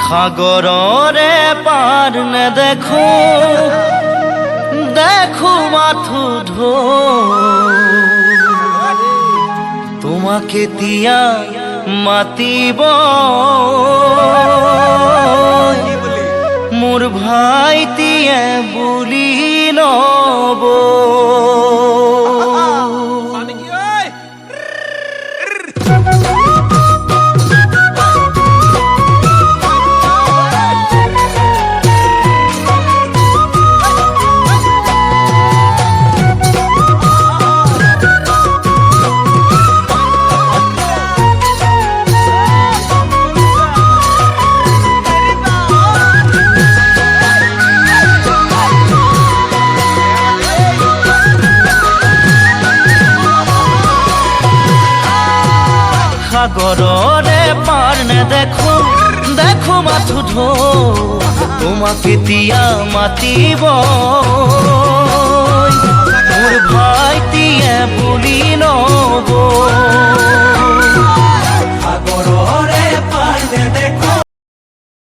সাগররে পার নে দেখো দেখো মাথু ঢো তোমাকে দিয়া মাতিব মোর ভাই দিয়ে বুলি লব সাগররে পার নে দেখো দেখো মাথু ঢো তোমাকে দিয়া মাতিব মোর ভাই দিয়ে